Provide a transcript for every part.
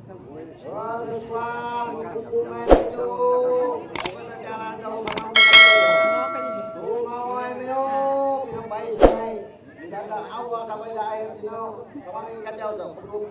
Soal hukuman itu bukan jalan jauh mau ini yang baik-baik jaga awal sampai akhir itu kemarin kan jauh tuh.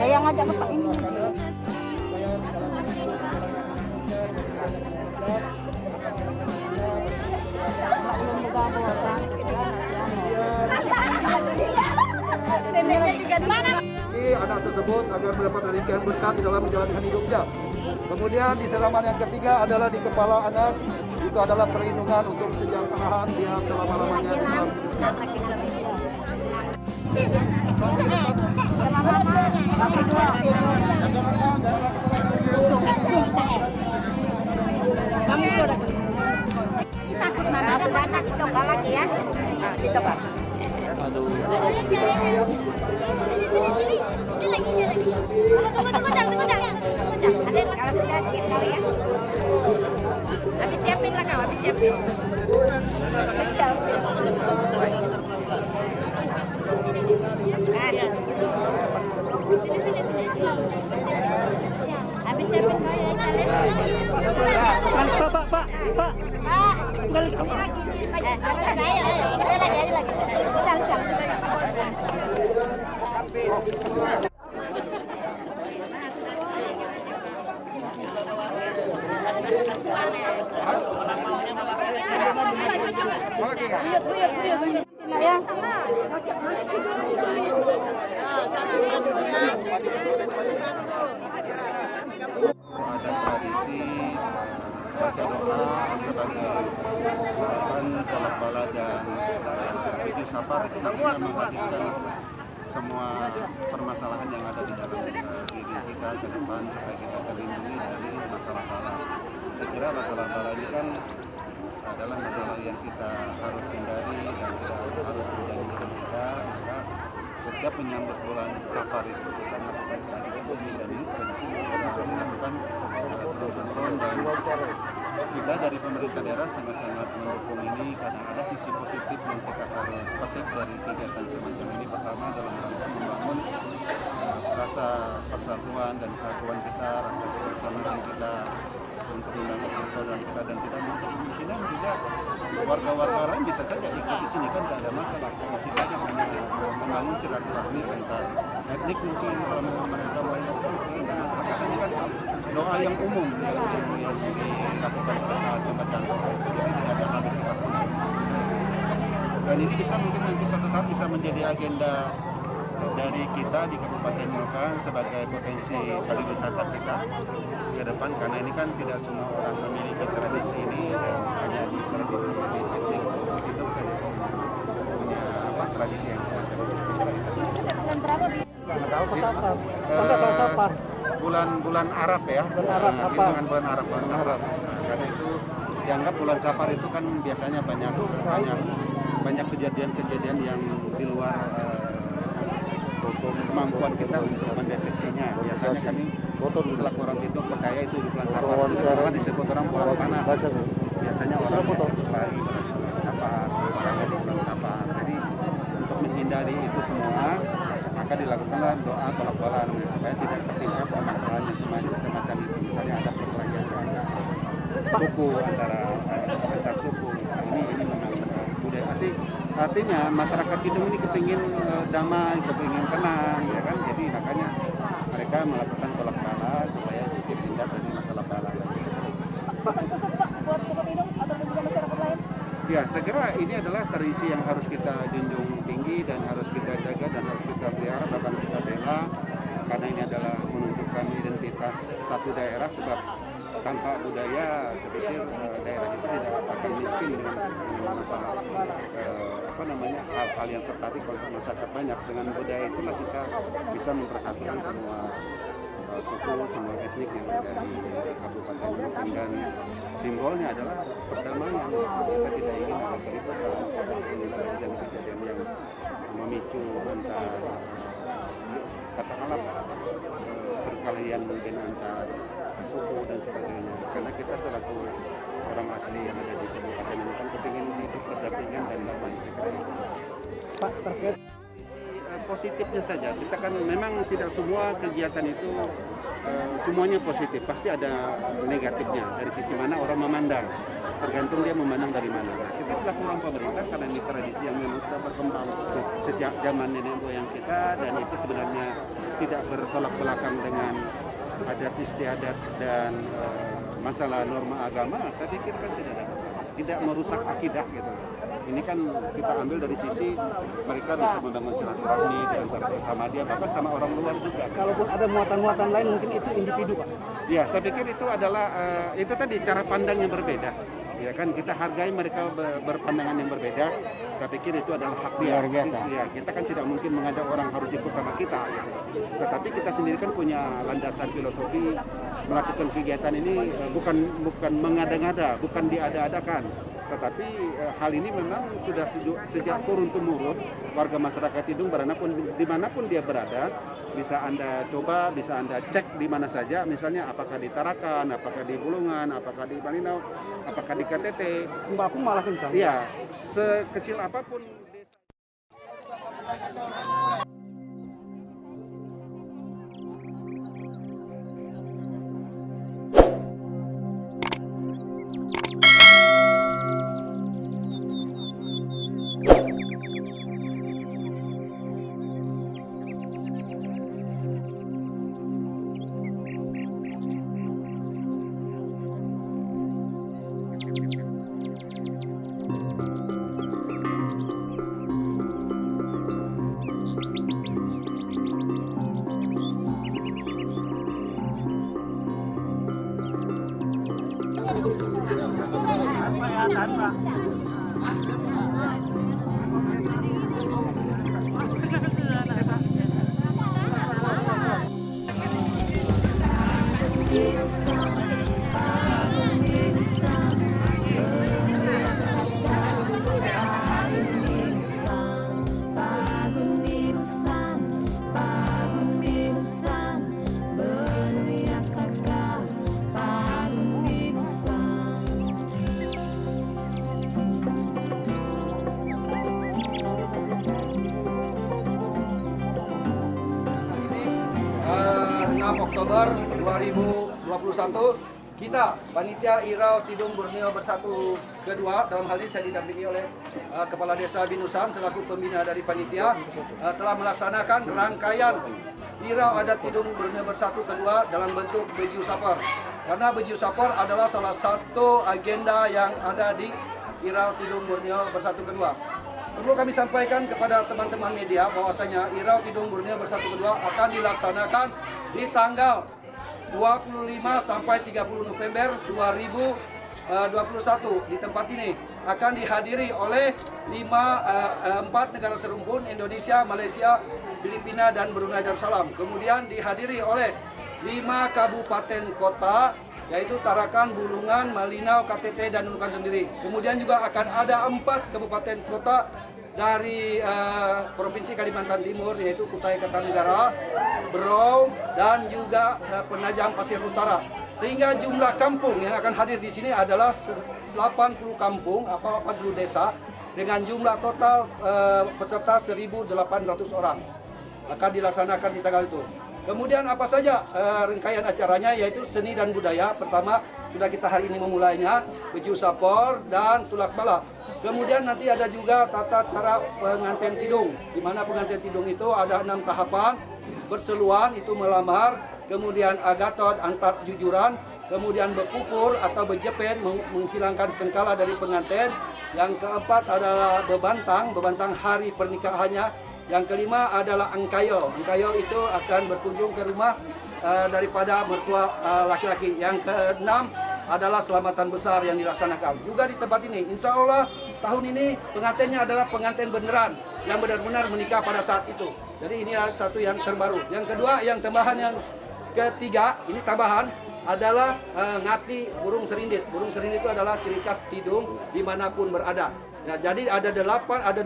Saya ngajak Bapak ini. Anak tersebut agar mendapat ringan berkat di dalam menjalankan hidupnya. Kemudian di halaman yang ketiga adalah di kepala anak, itu adalah perlindungan untuk kesejahteraan dia selama-lamanya di dalam Takut mana ada anak coba lagi ya. Nah, coba. Aduh. Ini lagi. Tunggu, Ada yang kalau sudah sedikit kali ya. Habis siapin lah kau, habis siapin. Sini. Habis siapin kau ya, Pak. Ayo lagi. Cang. Ada tradisi baca doa sebagai ungkapan tolak bala dan itu safar itu nantinya menghabiskan semua permasalahan yang ada di dalam diri kita ke depan supaya kita terlindungi dari masalah bala. Saya kira masalah bala ini kan adalah masalah yang kita harus hindari dan kita harus menjadikan kita. Maka setiap menyambut bulan safar itu kita melakukan tradisi dan ini tradisi kita melakukan turun-temurun dan kita dari pemerintah daerah sangat-sangat mendukung ini karena ada sisi positif yang kita harus petik dari kegiatan semacam ini. Pertama dalam rangka membangun rasa persatuan dan kesatuan kita, rasa kebersamaan kita untuk menangkap persaudaraan kita dan kita kemungkinan juga warga-warga lain bisa saja ikut di sini kan tidak ada masalah. Kita hanya membangun silaturahmi antar etnik mungkin kalau mereka mau ikut ini kan doa yang umum yang dilakukan pada saat pembacaan doa itu jadi tidak ada habis waktu. Dan ini bisa mungkin nanti suatu saat bisa menjadi agenda dari kita di Kabupaten Nunukan sebagai potensi pariwisata kita ke depan karena ini kan tidak semua orang memiliki tradisi ini dan hanya di tradisi etnik itu punya tradisi yang bulan Arab ya, hitungan bulan Arab bulan Safar. Nah, karena itu dianggap bulan Safar itu kan biasanya banyak kejadian-kejadian yang di luar kemampuan kita untuk mendeteksinya. Biasanya kami selaku orang itu percaya itu di bulan Safar, malah disebut orang bulan panas. Biasanya orang mulai orang di bulan Safar. Jadi untuk menghindari itu semua, maka dilakukanlah doa tolak bala supaya tidak tertimpa permasalahan yang semacam itu. Misalnya ada perkelahian suku antar suku. Ini memang budaya. Artinya masyarakat Kidung ini kepingin damai, kepingin tenang, ya kan? Jadi makanya mereka melakukan tolak bala supaya terhindar dari masalah bala. Bahkan khusus Pak buat suku Kidung atau juga masyarakat lain? Ya, saya kira ini adalah tradisi yang harus kita junjung tinggi dan harus kita jaga dan harus kita pelihara bahkan kita bela karena ini adalah menunjukkan identitas satu daerah sebab tanpa budaya saya pikir daerah itu tidak akan miskin dengan masalah hal-hal yang tertarik oleh masyarakat banyak. Dengan budaya itulah kita bisa mempersatukan semua suku, semua etnik yang ada di Kabupaten Nunukan dan simbolnya adalah perdamaian. Kita tidak ingin ada keributan, kejadian-kejadian yang memicu antara katakanlah perkelahian mungkin antar suku dan sebagainya. Karena kita selaku orang asli yang ada di Kabupaten Nunukan kepingin hidup berdampingan dan damai. Pak, terkait positifnya saja, kita kan memang tidak semua kegiatan itu semuanya positif, pasti ada negatifnya dari sisi mana orang memandang, tergantung dia memandang dari mana. Nah, kita selaku orang pemerintah karena ini tradisi yang memang sudah berkembang sejak zaman nenek moyang kita dan itu sebenarnya tidak bertolak belakang dengan adat istiadat dan masalah norma agama, saya pikir kan tidak merusak akidah gitu. Ini kan kita ambil dari sisi mereka bisa membangun silaturahmi di antara sama dia bahkan sama orang luar juga. kalaupun ada muatan-muatan lain mungkin itu individu Pak. Ya, saya pikir itu adalah itu tadi cara pandang yang berbeda. Ya kan kita hargai mereka berpandangan yang berbeda. Saya pikir itu adalah hak dia. Ya, kita kan tidak mungkin mengajak orang harus ikut sama kita. Gitu. Tetapi kita sendiri kan punya landasan filosofi melakukan kegiatan ini bukan mengada-ngada, bukan diada-adakan. Tetapi hal ini memang sudah sejak turun-temurun warga masyarakat Kidung dimanapun dia berada bisa Anda coba, bisa Anda cek di mana saja, misalnya apakah di Tarakan, apakah di Bulungan, apakah di Malinau, apakah di KTT. Sembako malah kencang. Iya, sekecil apapun Selatan, Pak. Ini 6 Oktober 2021 kita panitia Irau Tidung Borneo Bersatu kedua, dalam hal ini saya didampingi oleh Kepala Desa Binusan selaku pembina dari panitia, telah melaksanakan rangkaian Irau Adat Tidung Borneo Bersatu kedua dalam bentuk Beju Sapar. Karena Beju Sapar adalah salah satu agenda yang ada di Irau Tidung Borneo Bersatu kedua. Perlu kami sampaikan kepada teman-teman media bahwasanya Irau Tidung Borneo Bersatu kedua akan dilaksanakan di tanggal 25 sampai 30 November 2021 di tempat ini akan dihadiri oleh 4 negara serumpun, Indonesia, Malaysia, Filipina, dan Brunei Darussalam. Kemudian dihadiri oleh 5 kabupaten kota, yaitu Tarakan, Bulungan, Malinau, KTT, dan Nunukan sendiri. Kemudian juga akan ada 4 kabupaten kota dari Provinsi Kalimantan Timur, yaitu Kutai Kartanegara, Berau, dan juga Penajam Pasir Utara. Sehingga jumlah kampung yang akan hadir di sini adalah 80 kampung atau 80 desa dengan jumlah total peserta 1.800 orang. Akan dilaksanakan di tanggal itu. Kemudian apa saja rangkaian acaranya, yaitu seni dan budaya. Pertama, sudah kita hari ini memulainya, Beju Sapor dan Tulak Bala. Kemudian nanti ada juga tata cara pengantin tidung, di mana pengantin tidung itu ada 6 tahapan. Berseluan itu melamar, kemudian agaton antar jujuran, kemudian berpupur atau berjepen menghilangkan sengkala dari pengantin. Yang keempat adalah bebantang hari pernikahannya. Yang kelima adalah angkayo. Angkayo itu akan berkunjung ke rumah daripada mertua laki-laki. Yang keenam adalah selamatan besar yang dilaksanakan juga di tempat ini. Insya Allah tahun ini pengantinnya adalah pengantin beneran yang benar-benar menikah pada saat itu. Jadi ini satu yang terbaru. Yang kedua, yang tambahan yang ketiga, ini tambahan adalah ngati burung serindit. Burung serindit itu adalah ciri khas tidung dimanapun berada. Ya, jadi ada 12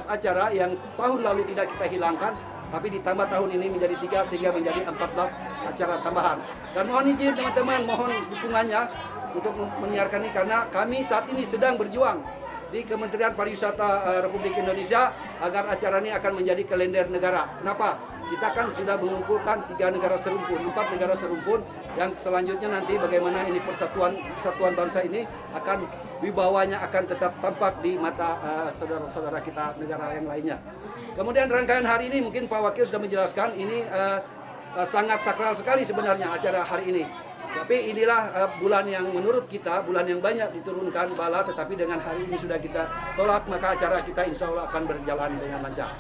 acara yang tahun lalu tidak kita hilangkan, tapi ditambah tahun ini menjadi 3 sehingga menjadi 14 acara tambahan. Dan mohon izin teman-teman, mohon dukungannya untuk menyiarkan ini karena kami saat ini sedang berjuang di Kementerian Pariwisata Republik Indonesia agar acara ini akan menjadi kalender negara. Kenapa? Kita kan sudah mengumpulkan 3 negara serumpun, 4 negara serumpun, yang selanjutnya nanti bagaimana ini kesatuan bangsa ini akan wibawanya akan tetap tampak di mata saudara-saudara kita negara yang lainnya. Kemudian rangkaian hari ini mungkin Pak Wakil sudah menjelaskan ini sangat sakral sekali sebenarnya acara hari ini. Tapi inilah bulan yang menurut kita, bulan yang banyak diturunkan bala, tetapi dengan hari ini sudah kita tolak, maka acara kita insya Allah akan berjalan dengan lancar.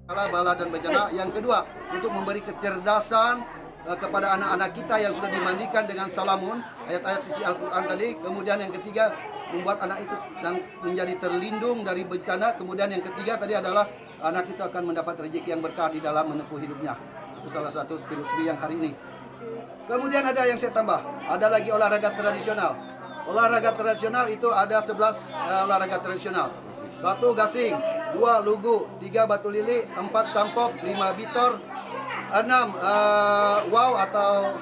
Bala dan bencana. Yang kedua, untuk memberi kecerdasan kepada anak-anak kita yang sudah dimandikan dengan salamun, ayat-ayat suci Al-Quran tadi. Kemudian yang ketiga, membuat anak itu dan menjadi terlindung dari bencana. Kemudian yang ketiga tadi adalah anak itu akan mendapat rezeki yang berkah di dalam menempuh hidupnya. Itu salah satu filosofi yang hari ini. Kemudian ada yang saya tambah, ada lagi olahraga tradisional. Olahraga tradisional itu ada 11 olahraga tradisional. 1 gasing, 2 lugu, 3 batu lili, 4 sampok, 5 bitor, 6 wow atau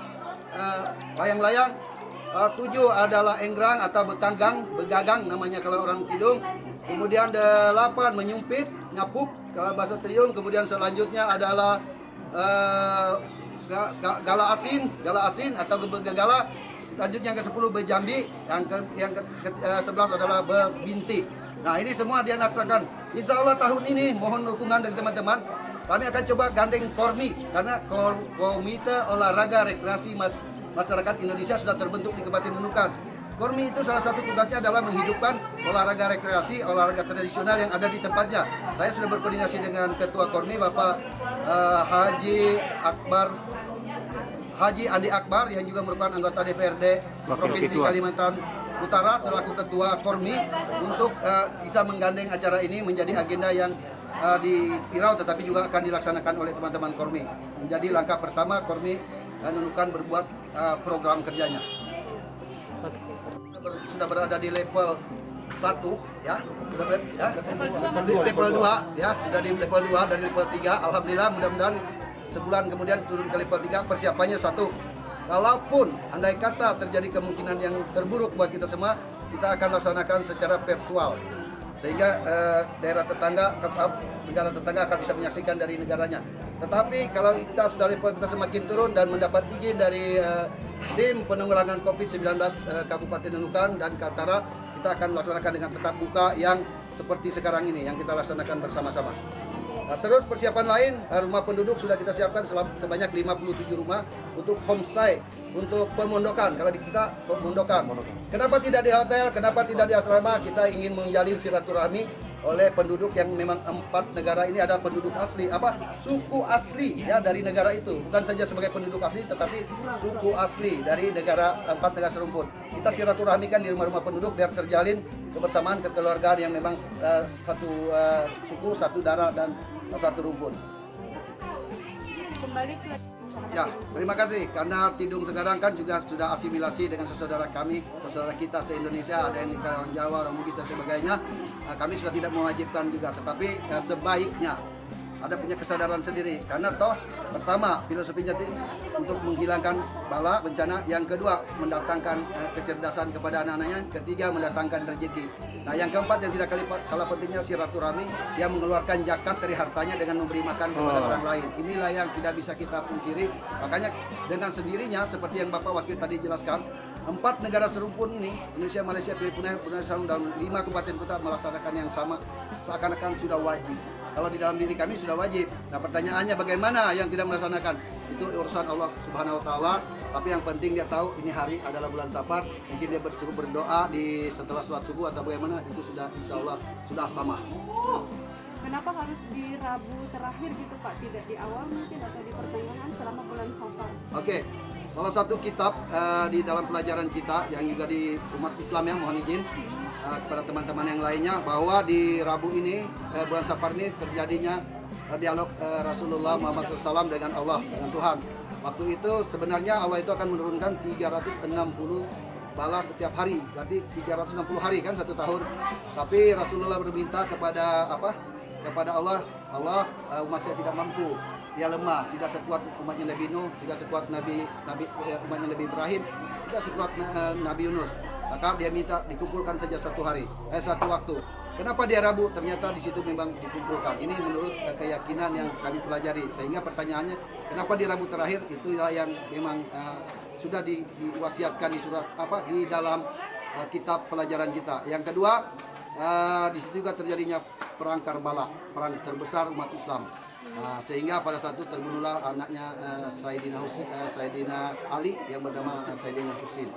layang-layang, 7 adalah enggrang atau begagang namanya kalau orang Tidung. Kemudian 8 menyumpit, nyapuk kalau bahasa Tidung. Kemudian selanjutnya adalah gala asin atau gala. Selanjutnya yang ke-10 bejambi, yang ke-11 adalah bebinti. Nah, ini semua dilaksanakan. Insya Allah tahun ini mohon dukungan dari teman-teman. Kami akan coba gandeng Kormi karena Komite Olahraga Rekreasi Masyarakat Indonesia sudah terbentuk di Kabupaten Nunukan. Kormi itu salah satu tugasnya adalah menghidupkan olahraga rekreasi, olahraga tradisional yang ada di tempatnya. Saya sudah berkoordinasi dengan Ketua Kormi, Bapak Haji Andi Akbar yang juga merupakan anggota DPRD Provinsi Kalimantan Utara selaku Ketua Kormi untuk bisa menggandeng acara ini menjadi agenda yang di Pirau tetapi juga akan dilaksanakan oleh teman-teman Kormi. Menjadi langkah pertama Kormi Nunukan berbuat program kerjanya. Sudah berada di level 1 ya, sudah berada ya, level 2 ya, sudah di level 2 dari level 3. Alhamdulillah, mudah-mudahan sebulan kemudian turun ke level 3. Persiapannya 1. Kalaupun andai kata terjadi kemungkinan yang terburuk buat kita semua, kita akan laksanakan secara virtual. Sehingga daerah tetangga, negara tetangga akan bisa menyaksikan dari negaranya. Tetapi kalau kita sudah level kita semakin turun dan mendapat izin dari tim penanggulangan COVID-19 Kabupaten Nunukan dan Kaltara, kita akan laksanakan dengan tetap buka yang seperti sekarang ini yang kita laksanakan bersama-sama. Nah, terus persiapan lain, rumah penduduk sudah kita siapkan sebanyak 57 rumah untuk homestay, untuk pemondokan. Kalau di kita pemondokan. Kenapa tidak di hotel? Kenapa tidak di asrama? Kita ingin menjalin silaturahmi oleh penduduk yang memang 4 negara ini ada penduduk asli, suku asli ya dari negara itu. Bukan saja sebagai penduduk asli, tetapi suku asli dari negara 4 negara serumpun. Kita silaturahmikan di rumah-rumah penduduk biar terjalin kebersamaan, kekeluargaan yang memang satu suku, satu darah dan satu rumpun. Kembali ke Ya, terima kasih karena Tidung sekarang kan juga sudah asimilasi dengan saudara kami, saudara kita se-Indonesia, ada yang di orang Jawa, orang Bugis dan sebagainya. Kami sudah tidak mewajibkan juga, tetapi sebaiknya ada punya kesadaran sendiri karena toh pertama filosofinya untuk menghilangkan bala bencana, yang kedua mendatangkan kecerdasan kepada anak-anaknya, ketiga mendatangkan rezeki. Nah, yang keempat yang tidak kalah pentingnya silaturahmi, dia mengeluarkan zakat dari hartanya dengan memberi makan kepada orang lain. Inilah yang tidak bisa kita pungkiri. Makanya dengan sendirinya seperti yang Bapak Wakil tadi jelaskan, 4 negara serumpun ini, Indonesia, Malaysia, Filipina, Brunei, dan 5 kabupaten kota melaksanakan yang sama, seakan-akan sudah wajib. Kalau di dalam diri kami sudah wajib. Nah, pertanyaannya bagaimana yang tidak melaksanakan? Itu urusan Allah Subhanahu wa taala. Tapi yang penting dia tahu ini hari adalah bulan Safar. Mungkin dia cukup berdoa di setelah sholat subuh atau bagaimana, itu sudah insya Allah sudah sama. Kenapa harus di Rabu terakhir gitu Pak? Tidak di awal mungkin atau di pertengahan selama bulan Safar? Oke. Salah satu kitab di dalam pelajaran kita yang juga di umat Islam ya, mohon izin kepada teman-teman yang lainnya bahwa di Rabu ini bulan Safar ini terjadinya dialog Rasulullah Muhammad SAW dengan Allah, dengan Tuhan. Waktu itu sebenarnya Allah itu akan menurunkan 360 bala setiap hari, berarti 360 hari kan 1 tahun. Tapi Rasulullah berminta kepada kepada Allah umatnya tidak mampu, dia lemah, tidak sekuat umatnya Nabi Nuh, tidak sekuat umatnya Nabi Ibrahim, tidak sekuat Nabi Yunus. Maka dia minta dikumpulkan saja 1 hari, 1 waktu. Kenapa dia Rabu? Ternyata di situ memang dikumpulkan. Ini menurut keyakinan yang kami pelajari. Sehingga pertanyaannya, kenapa di Rabu terakhir? Itulah yang memang sudah diwasiatkan di surat di dalam kitab pelajaran kita. Yang kedua, di situ juga terjadinya perang Karbala, perang terbesar umat Islam. Sehingga pada saat itu terbunuhlah anaknya Sayyidina Ali yang bernama Sayyidina Husin.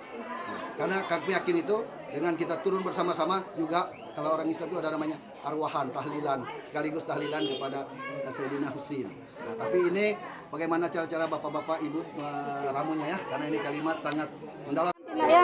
Karena kami yakin itu dengan kita turun bersama-sama juga, kalau orang Islam itu ada namanya arwahan, tahlilan, sekaligus tahlilan kepada Sayyidina Husin. Nah, tapi ini bagaimana cara-cara bapak-bapak ibu meramunya ya, karena ini kalimat sangat mendalam. ya.